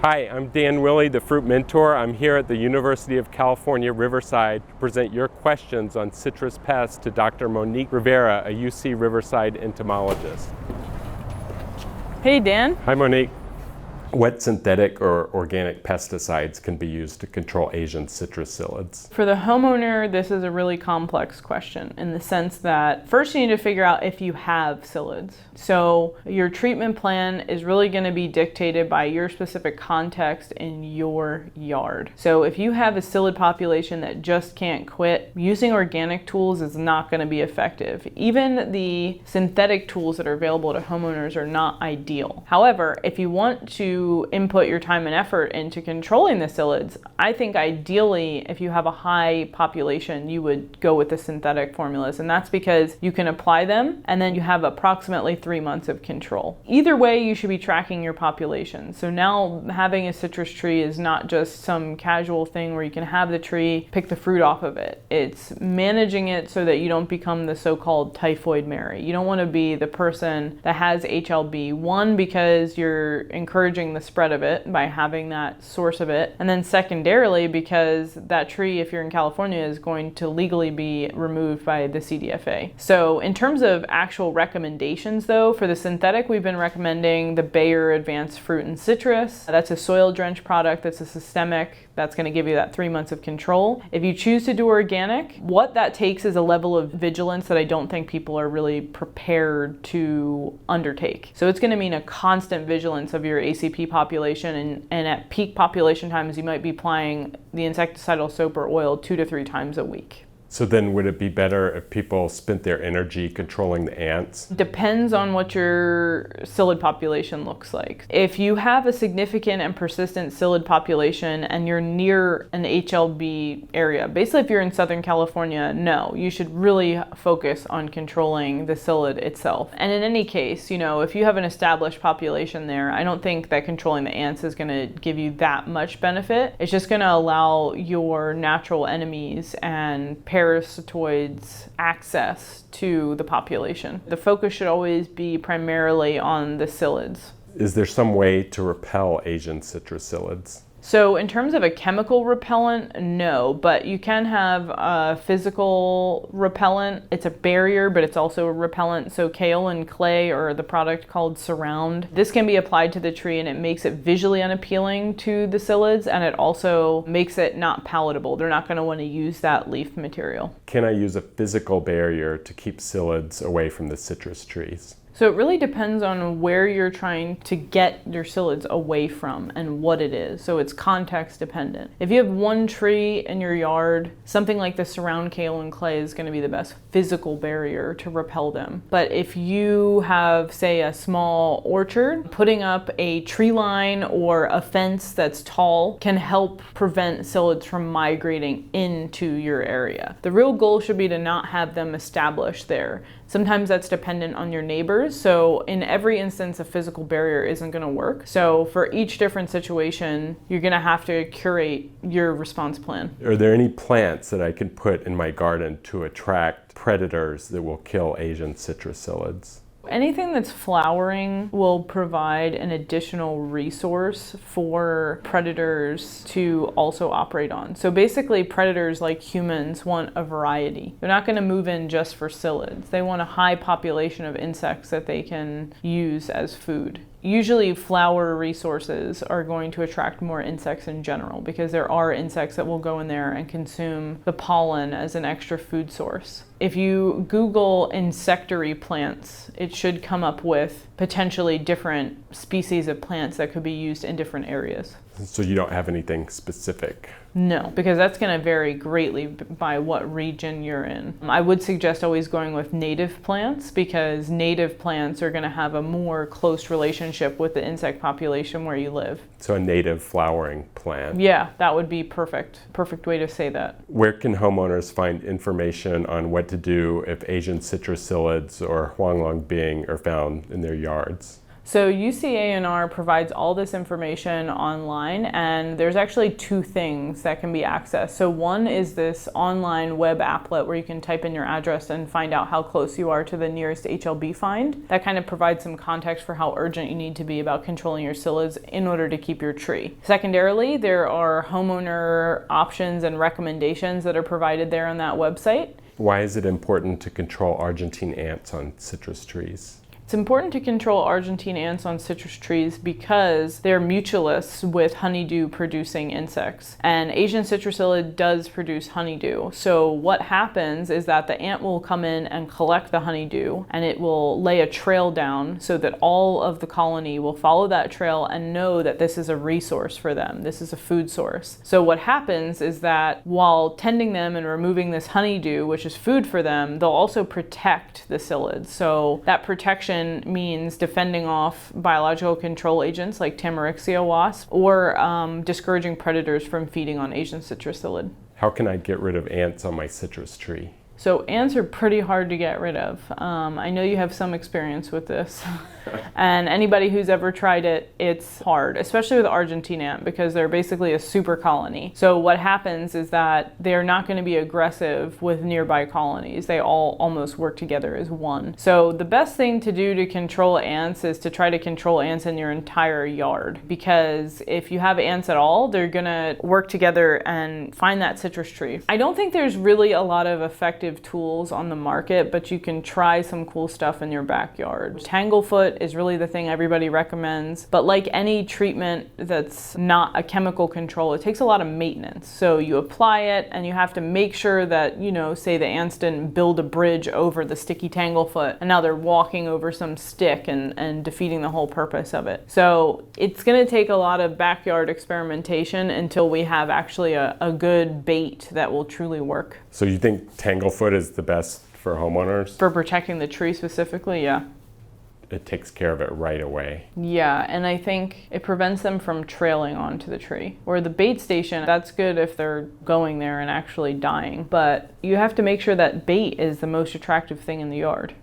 Hi, I'm Dan Willey, the Fruit Mentor. I'm here at the University of California, Riverside to present your questions on citrus pests to Dr. Monique Rivera, a UC Riverside entomologist. Hey, Dan. Hi, Monique. What synthetic or organic pesticides can be used to control Asian citrus psyllids? For the homeowner, this is a really complex question in the sense that first you need to figure out if you have psyllids. So your treatment plan is really going to be dictated by your specific context in your yard. So if you have a psyllid population that just can't quit, using organic tools is not going to be effective. Even the synthetic tools that are available to homeowners are not ideal. However, if you want to input your time and effort into controlling the psyllids, I think ideally if you have a high population you would go with the synthetic formulas, and that's because you can apply them and then you have approximately 3 months of control. Either way, you should be tracking your population. So now having a citrus tree is not just some casual thing where you can have the tree, pick the fruit off of it. It's managing it so that you don't become the so-called typhoid Mary. You don't want to be the person that has HLB, one, because you're encouraging the spread of it by having that source of it, and then secondarily because that tree, if you're in California, is going to legally be removed by the CDFA. So in terms of actual recommendations though, for the synthetic we've been recommending the Bayer Advanced Fruit and Citrus. That's a soil drench product that's a systemic, that's going to give you that 3 months of control. If you choose to do organic, what that takes is a level of vigilance that I don't think people are really prepared to undertake. So it's going to mean a constant vigilance of your ACP population, and at peak population times you might be applying the insecticidal soap or oil 2 to 3 times a week. So then would it be better if people spent their energy controlling the ants? Depends on what your psyllid population looks like. If you have a significant and persistent psyllid population and you're near an HLB area, basically if you're in Southern California, no, you should really focus on controlling the psyllid itself. And in any case, you know, if you have an established population there, I don't think that controlling the ants is going to give you that much benefit. It's just going to allow your natural enemies and parasitoids access to the population. The focus should always be primarily on the psyllids. Is there some way to repel Asian citrus psyllids? So in terms of a chemical repellent, no, but you can have a physical repellent. It's a barrier, but it's also a repellent. So kaolin clay, or the product called Surround, this can be applied to the tree and it makes it visually unappealing to the psyllids, and it also makes it not palatable. They're not going to want to use that leaf material. Can I use a physical barrier to keep psyllids away from the citrus trees? So it really depends on where you're trying to get your psyllids away from and what it is. So it's context dependent. If you have one tree in your yard, something like the Surround kaolin clay is going to be the best physical barrier to repel them. But if you have, say, a small orchard, putting up a tree line or a fence that's tall can help prevent psyllids from migrating into your area. The real goal should be to not have them established there. Sometimes that's dependent on your neighbors. So in every instance, a physical barrier isn't going to work. So for each different situation, you're going to have to curate your response plan. Are there any plants that I can put in my garden to attract predators that will kill Asian citrus psyllids? Anything that's flowering will provide an additional resource for predators to also operate on. So basically predators like humans want a variety. They're not going to move in just for psyllids. They want a high population of insects that they can use as food. Usually flower resources are going to attract more insects in general because there are insects that will go in there and consume the pollen as an extra food source. If you Google insectary plants, it should come up with potentially different species of plants that could be used in different areas. So you don't have anything specific? No, because that's going to vary greatly by what region you're in. I would suggest always going with native plants because native plants are going to have a more close relationship with the insect population where you live. So a native flowering plant? Yeah, that would be perfect. Perfect way to say that. Where can homeowners find information on what to do if Asian citrus psyllids or Huanglong Bing are found in their yards? So UCANR provides all this information online, and there's actually two things that can be accessed. So one is this online web applet where you can type in your address and find out how close you are to the nearest HLB find. That kind of provides some context for how urgent you need to be about controlling your psyllids in order to keep your tree. Secondarily, there are homeowner options and recommendations that are provided there on that website. Why is it important to control Argentine ants on citrus trees? It's important to control Argentine ants on citrus trees because they're mutualists with honeydew producing insects. And Asian citrusillid does produce honeydew. So what happens is that the ant will come in and collect the honeydew, and it will lay a trail down so that all of the colony will follow that trail and know that this is a resource for them. This is a food source. So what happens is that while tending them and removing this honeydew, which is food for them, they'll also protect the psyllids. So that protection means defending off biological control agents like Tamarixia wasp or discouraging predators from feeding on Asian citrusillid. How can I get rid of ants on my citrus tree? So ants are pretty hard to get rid of. I know you have some experience with this. And anybody who's ever tried it, it's hard, especially with Argentine ant because they're basically a super colony. So what happens is that they're not going to be aggressive with nearby colonies. They all almost work together as one. So the best thing to do to control ants is to try to control ants in your entire yard, because if you have ants at all, they're going to work together and find that citrus tree. I don't think there's really a lot of effective tools on the market, but you can try some cool stuff in your backyard. Tanglefoot is really the thing everybody recommends, but like any treatment that's not a chemical control, it takes a lot of maintenance. So you apply it and you have to make sure that, you know, say the ants didn't build a bridge over the sticky tanglefoot and now they're walking over some stick and defeating the whole purpose of it. So it's going to take a lot of backyard experimentation until we have actually a good bait that will truly work. So you think tanglefoot is the best for homeowners? For protecting the tree specifically, yeah. It takes care of it right away. Yeah, and I think it prevents them from trailing onto the tree. Or the bait station, that's good if they're going there and actually dying. But you have to make sure that bait is the most attractive thing in the yard,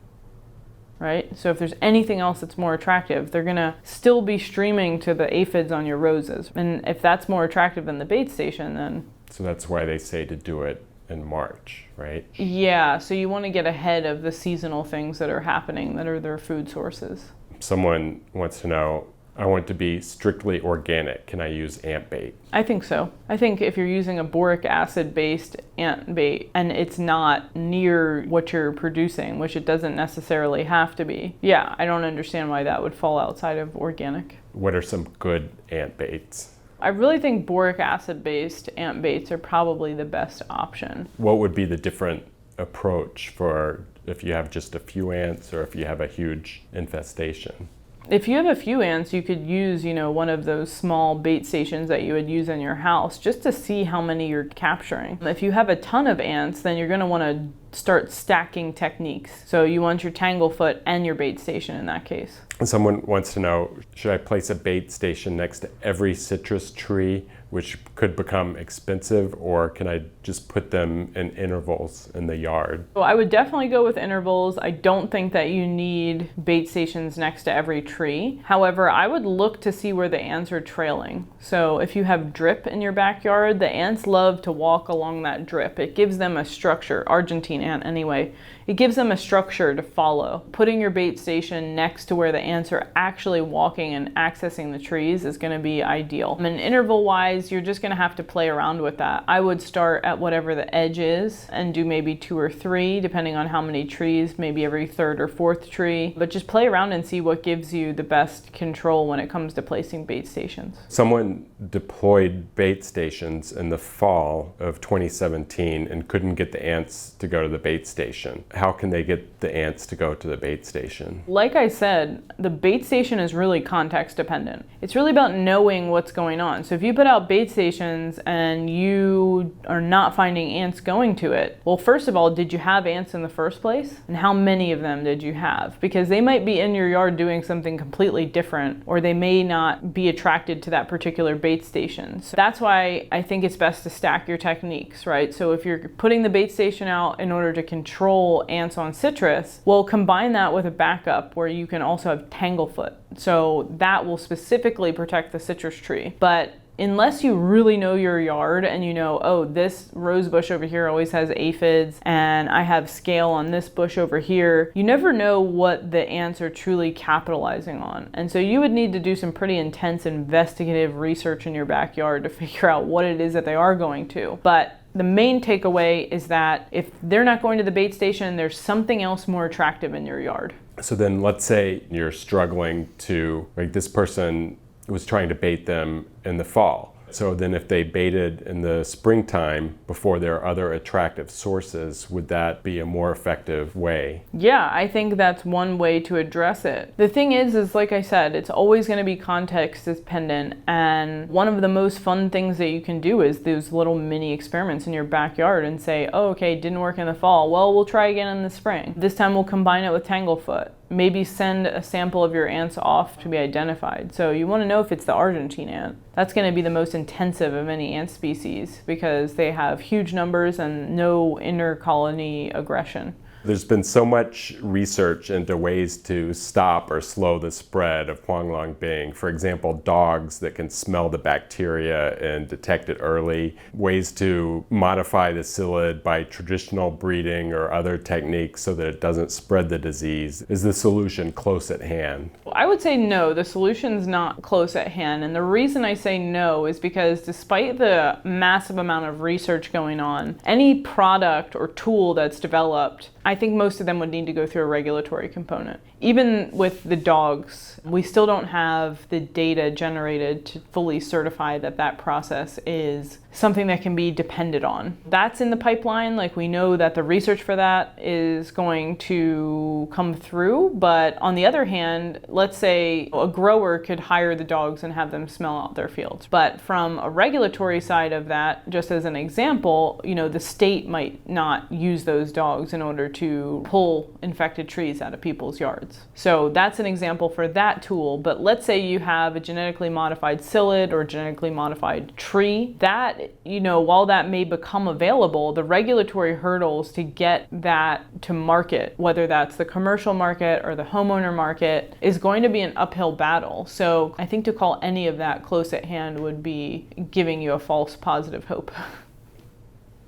right? So if there's anything else that's more attractive, they're gonna still be streaming to the aphids on your roses. And if that's more attractive than the bait station, then... So that's why they say to do it in March, right? Yeah, so you want to get ahead of the seasonal things that are happening that are their food sources. Someone wants to know, I want to be strictly organic. Can I use ant bait? I think so. I think if you're using a boric acid based ant bait and it's not near what you're producing, which it doesn't necessarily have to be, yeah, I don't understand why that would fall outside of organic. What are some good ant baits? I really think boric acid based ant baits are probably the best option. What would be the different approach for if you have just a few ants or if you have a huge infestation? If you have a few ants, you could use, you know, one of those small bait stations that you would use in your house just to see how many you're capturing. If you have a ton of ants, then you're going to want to start stacking techniques. So you want your tanglefoot and your bait station in that case. Someone wants to know, should I place a bait station next to every citrus tree, which could become expensive, or can I just put them in intervals in the yard? Well, I would definitely go with intervals. I don't think that you need bait stations next to every tree. However, I would look to see where the ants are trailing. So if you have drip in your backyard, the ants love to walk along that drip. It gives them a structure, Argentine ant anyway. It gives them a structure to follow. Putting your bait station next to where the ants are actually walking and accessing the trees is going to be ideal. And interval-wise, you're just going to have to play around with that. I would start at whatever the edge is and do maybe 2 or 3, depending on how many trees, maybe every 3rd or 4th tree. But just play around and see what gives you the best control when it comes to placing bait stations. Someone deployed bait stations in the fall of 2017 and couldn't get the ants to go to the bait station. How can they get the ants to go to the bait station? Like I said, the bait station is really context dependent. It's really about knowing what's going on. So if you put out bait stations and you are not finding ants going to it, well, first of all, did you have ants in the first place? And how many of them did you have? Because they might be in your yard doing something completely different, or they may not be attracted to that particular bait station. So that's why I think it's best to stack your techniques, right? So if you're putting the bait station out in order order to control ants on citrus, well, combine that with a backup where you can also have tanglefoot. So that will specifically protect the citrus tree. But unless you really know your yard and you know, oh, this rose bush over here always has aphids and I have scale on this bush over here, you never know what the ants are truly capitalizing on. And so you would need to do some pretty intense investigative research in your backyard to figure out what it is that they are going to. But the main takeaway is that if they're not going to the bait station, there's something else more attractive in your yard. So then let's say you're struggling to, like this person was trying to bait them in the fall. So then if they baited in the springtime before there are other attractive sources, would that be a more effective way? Yeah, I think that's one way to address it. The thing is like I said, it's always going to be context dependent. And one of the most fun things that you can do is those little mini experiments in your backyard and say, oh, okay, didn't work in the fall. Well, we'll try again in the spring. This time we'll combine it with tanglefoot. Maybe send a sample of your ants off to be identified. So you want to know if it's the Argentine ant. That's going to be the most intensive of any ant species because they have huge numbers and no inter-colony aggression. There's been so much research into ways to stop or slow the spread of Huanglong Bing. For example, dogs that can smell the bacteria and detect it early, ways to modify the psyllid by traditional breeding or other techniques so that it doesn't spread the disease. Is the solution close at hand? I would say no, the solution's not close at hand. And the reason I say no is because despite the massive amount of research going on, any product or tool that's developed, I think most of them would need to go through a regulatory component. Even with the dogs, we still don't have the data generated to fully certify that that process is something that can be depended on. That's in the pipeline. Like we know that the research for that is going to come through. But on the other hand, let's say a grower could hire the dogs and have them smell out their fields. But from a regulatory side of that, just as an example, the state might not use those dogs in order to pull infected trees out of people's yards. So that's an example for that tool. But let's say you have a genetically modified psyllid or genetically modified tree. That, while that may become available, the regulatory hurdles to get that to market, whether that's the commercial market or the homeowner market, is going to be an uphill battle. So I think to call any of that close at hand would be giving you a false positive hope.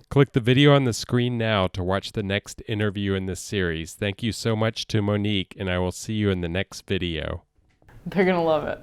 Click the video on the screen now to watch the next interview in this series. Thank you so much to Monique, and I will see you in the next video. They're going to love it.